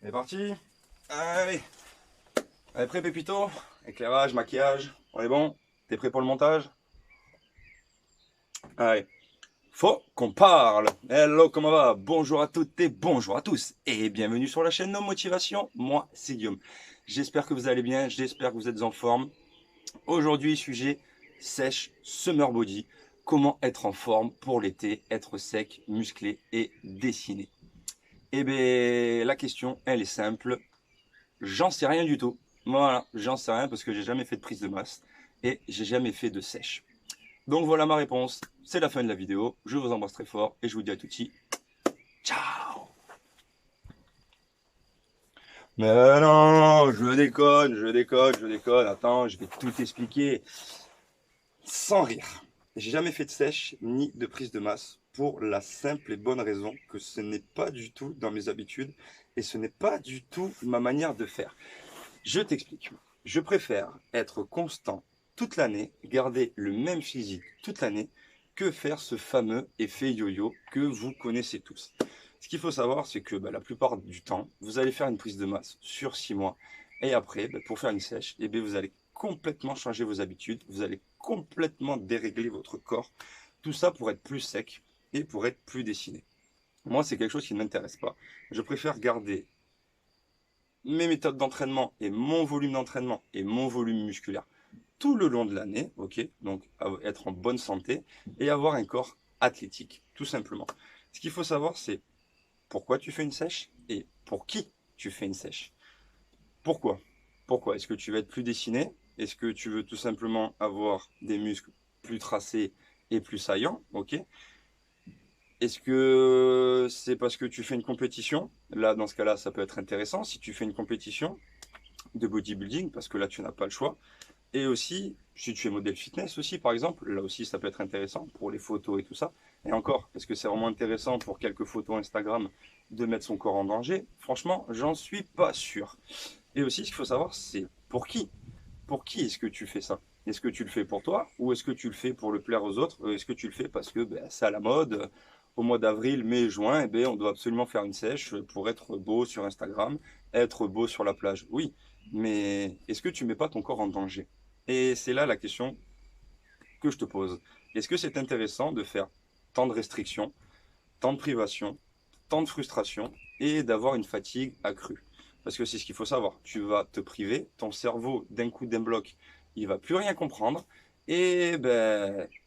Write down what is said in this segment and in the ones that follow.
C'est parti. Allez. Allez, prêt Pépito? Éclairage, maquillage, on est bon? T'es prêt pour le montage? Allez. Faut qu'on parle. Hello, comment va? Bonjour à toutes et bonjour à tous. Et bienvenue sur la chaîne No Motivation. Moi, c'est Guillaume. J'espère que vous allez bien, j'espère que vous êtes en forme. Aujourd'hui, sujet sèche, summer body. Comment être en forme pour l'été, être sec, musclé et dessiné. Eh bien, la question, elle est simple. J'en sais rien du tout. Voilà, j'en sais rien parce que j'ai jamais fait de prise de masse et j'ai jamais fait de sèche. Donc voilà ma réponse. C'est la fin de la vidéo. Je vous embrasse très fort et je vous dis à tout de suite. Ciao. Mais non, je déconne, je déconne, je déconne. Attends, je vais tout expliquer sans rire. J'ai jamais fait de sèche ni de prise de masse pour la simple et bonne raison que ce n'est pas du tout dans mes habitudes et ce n'est pas du tout ma manière de faire. Je t'explique. Je préfère être constant toute l'année, garder le même physique toute l'année, que faire ce fameux effet yo-yo que vous connaissez tous. Ce qu'il faut savoir, c'est que la plupart du temps, vous allez faire une prise de masse sur 6 mois, et après, pour faire une sèche, vous allez complètement changer vos habitudes, vous allez complètement dérégler votre corps, tout ça pour être plus sec et pour être plus dessiné. Moi, c'est quelque chose qui ne m'intéresse pas. Je préfère garder mes méthodes d'entraînement et mon volume d'entraînement et mon volume musculaire tout le long de l'année, ok? Donc être en bonne santé et avoir un corps athlétique, tout simplement. Ce qu'il faut savoir, c'est pourquoi tu fais une sèche et pour qui tu fais une sèche. Pourquoi? Pourquoi? Est-ce que tu veux être plus dessiné? Est-ce que tu veux tout simplement avoir des muscles plus tracés et plus saillants, ok? Est-ce que c'est parce que tu fais une compétition? Là, dans ce cas-là, ça peut être intéressant. Si tu fais une compétition de bodybuilding, parce que là, tu n'as pas le choix. Et aussi, si tu es modèle fitness aussi, par exemple, là aussi, ça peut être intéressant pour les photos et tout ça. Et encore, est-ce que c'est vraiment intéressant pour quelques photos Instagram de mettre son corps en danger? Franchement, j'en suis pas sûr. Et aussi, ce qu'il faut savoir, c'est pour qui? Pour qui est-ce que tu fais ça? Est-ce que tu le fais pour toi ou est-ce que tu le fais pour le plaire aux autres? Est-ce que tu le fais parce que c'est à la mode? Au mois d'avril, mai, juin, on doit absolument faire une sèche pour être beau sur Instagram, être beau sur la plage. Oui, mais est-ce que tu mets pas ton corps en danger? Et c'est là la question que je te pose. Est-ce que c'est intéressant de faire tant de restrictions, tant de privations, tant de frustrations et d'avoir une fatigue accrue? Parce que c'est ce qu'il faut savoir. Tu vas te priver, ton cerveau, d'un coup, d'un bloc, il va plus rien comprendre. Et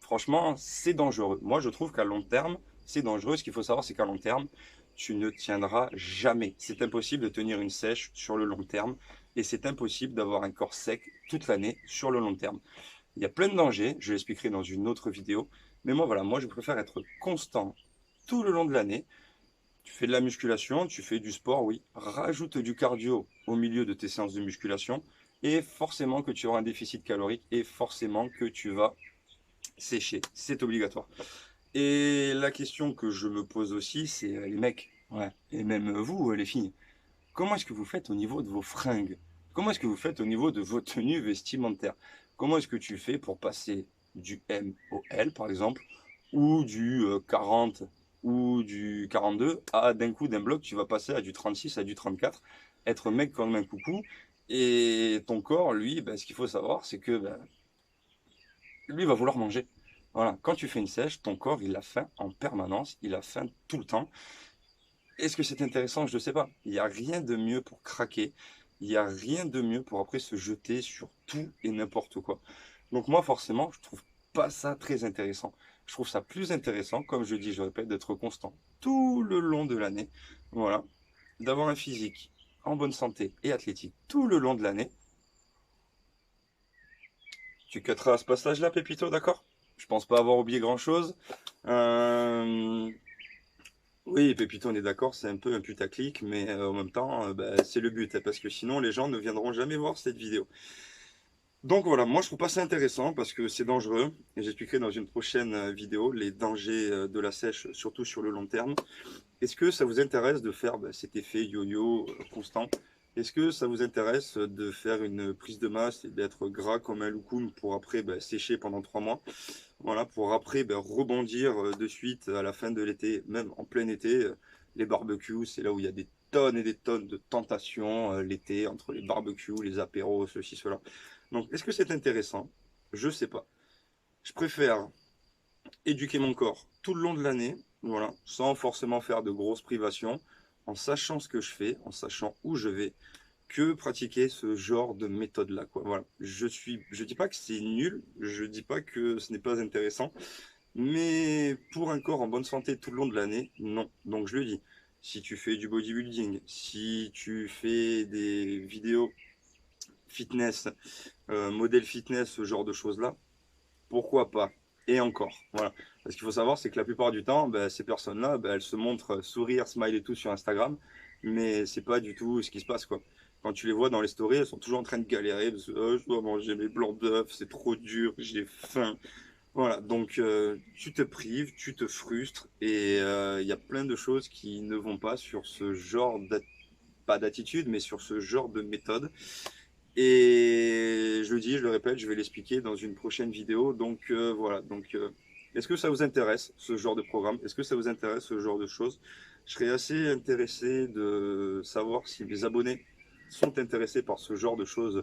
franchement, c'est dangereux. Moi, je trouve qu'à long terme, c'est dangereux. Ce qu'il faut savoir, c'est qu'à long terme, tu ne tiendras jamais. C'est impossible de tenir une sèche sur le long terme. Et c'est impossible d'avoir un corps sec toute l'année sur le long terme. Il y a plein de dangers, je l'expliquerai dans une autre vidéo. Mais moi, voilà, moi, je préfère être constant tout le long de l'année. Tu fais de la musculation, tu fais du sport, oui. Rajoute du cardio au milieu de tes séances de musculation. Et forcément que tu auras un déficit calorique et forcément que tu vas sécher. C'est obligatoire. Et la question que je me pose aussi, c'est les mecs, ouais, et même vous, les filles, comment est-ce que vous faites au niveau de vos fringues? Comment est-ce que vous faites au niveau de vos tenues vestimentaires? Comment est-ce que tu fais pour passer du M au L, par exemple, ou du 40 ou du 42 à d'un coup, d'un bloc, tu vas passer à du 36, à du 34, être mec comme un coucou, et ton corps, lui, ce qu'il faut savoir, c'est que lui va vouloir manger. Voilà, quand tu fais une sèche, ton corps, il a faim en permanence, il a faim tout le temps. Est-ce que c'est intéressant? Je ne sais pas. Il n'y a rien de mieux pour craquer. Il n'y a rien de mieux pour après se jeter sur tout et n'importe quoi. Donc moi, forcément, je trouve pas ça très intéressant. Je trouve ça plus intéressant, comme je dis, je répète, d'être constant tout le long de l'année. Voilà. D'avoir un physique en bonne santé et athlétique tout le long de l'année. Tu cutteras à ce passage-là, Pépito, d'accord? Je pense pas avoir oublié grand-chose. Euh, Oui, Pépito, on est d'accord, c'est un peu un putaclic, mais en même temps, c'est le but, hein, parce que sinon les gens ne viendront jamais voir cette vidéo. Donc voilà, moi je trouve pas ça intéressant parce que c'est dangereux, et j'expliquerai dans une prochaine vidéo les dangers de la sèche, surtout sur le long terme. Est-ce que ça vous intéresse de faire cet effet yo-yo constant? Est-ce que ça vous intéresse de faire une prise de masse et d'être gras comme un loukoum pour après sécher pendant 3 mois? Voilà, pour après rebondir de suite à la fin de l'été, même en plein été. Les barbecues, c'est là où il y a des tonnes et des tonnes de tentations l'été, entre les barbecues, les apéros, ceci, cela. Donc, est-ce que c'est intéressant? Je sais pas. Je préfère éduquer mon corps tout le long de l'année, voilà, sans forcément faire de grosses privations, en sachant ce que je fais, en sachant où je vais, que pratiquer ce genre de méthode-là, quoi. Voilà. Je dis pas que c'est nul, je dis pas que ce n'est pas intéressant, mais pour un corps en bonne santé tout le long de l'année, non. Donc je le dis, si tu fais du bodybuilding, si tu fais des vidéos fitness, modèle fitness, ce genre de choses-là, pourquoi pas? Et encore, voilà. Parce qu'il faut savoir, c'est que la plupart du temps, ben, ces personnes-là, ben, elles se montrent sourire, smile et tout sur Instagram, mais c'est pas du tout ce qui se passe, quoi. Quand tu les vois dans les stories, elles sont toujours en train de galérer, parce que oh, je dois manger mes blancs d'œufs, c'est trop dur, j'ai faim. Voilà, donc tu te prives, tu te frustres, et il y a plein de choses qui ne vont pas sur ce genre pas d'attitude, mais sur ce genre de méthode. Et je le dis, je le répète, je vais l'expliquer dans une prochaine vidéo. Donc voilà, est-ce que ça vous intéresse ce genre de programme? Est-ce que ça vous intéresse ce genre de choses? Je serais assez intéressé de savoir si mes abonnés sont intéressés par ce genre de choses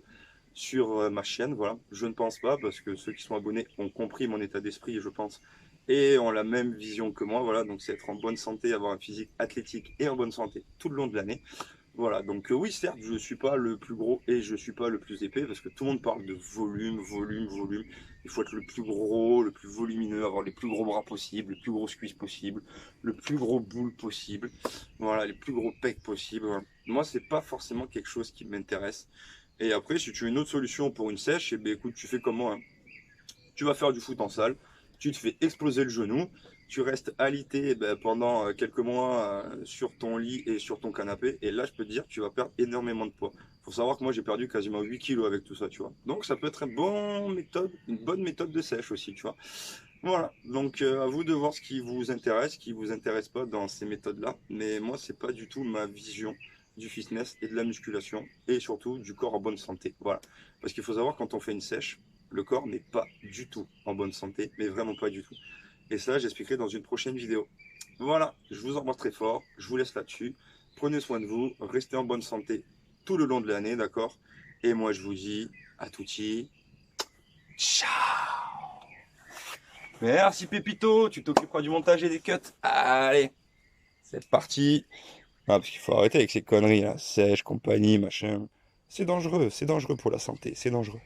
sur ma chaîne. Voilà, je ne pense pas parce que ceux qui sont abonnés ont compris mon état d'esprit, je pense, et ont la même vision que moi. Voilà, donc c'est être en bonne santé, avoir un physique athlétique et en bonne santé tout le long de l'année. Voilà, donc oui, certes, je ne suis pas le plus gros et je ne suis pas le plus épais parce que tout le monde parle de volume, volume, volume. Il faut être le plus gros, le plus volumineux, avoir les plus gros bras possibles, les plus grosses cuisses possibles, le plus gros boule possible, voilà, les plus gros pecs possibles. Voilà. Moi, c'est pas forcément quelque chose qui m'intéresse. Et après, si tu as une autre solution pour une sèche, eh bien, écoute, tu fais comme moi, hein. Tu vas faire du foot en salle, tu te fais exploser le genou, tu restes alité pendant quelques mois sur ton lit et sur ton canapé, et là je peux te dire que tu vas perdre énormément de poids. Faut savoir que moi j'ai perdu quasiment 8 kilos avec tout ça, tu vois. Donc ça peut être une bonne méthode de sèche aussi, tu vois. Voilà, donc à vous de voir ce qui vous intéresse pas dans ces méthodes-là, mais moi c'est pas du tout ma vision du fitness et de la musculation, et surtout du corps en bonne santé. Voilà, parce qu'il faut savoir quand on fait une sèche, le corps n'est pas du tout en bonne santé, mais vraiment pas du tout. Et ça, j'expliquerai dans une prochaine vidéo. Voilà, je vous embrasse très fort, je vous laisse là-dessus. Prenez soin de vous, restez en bonne santé tout le long de l'année, d'accord? Et moi, je vous dis à tutti, ciao! Merci Pépito, tu t'occuperas du montage et des cuts. Allez, c'est parti. Ah, parce qu'il faut arrêter avec ces conneries là, sèche, compagnie, machin. C'est dangereux pour la santé, c'est dangereux.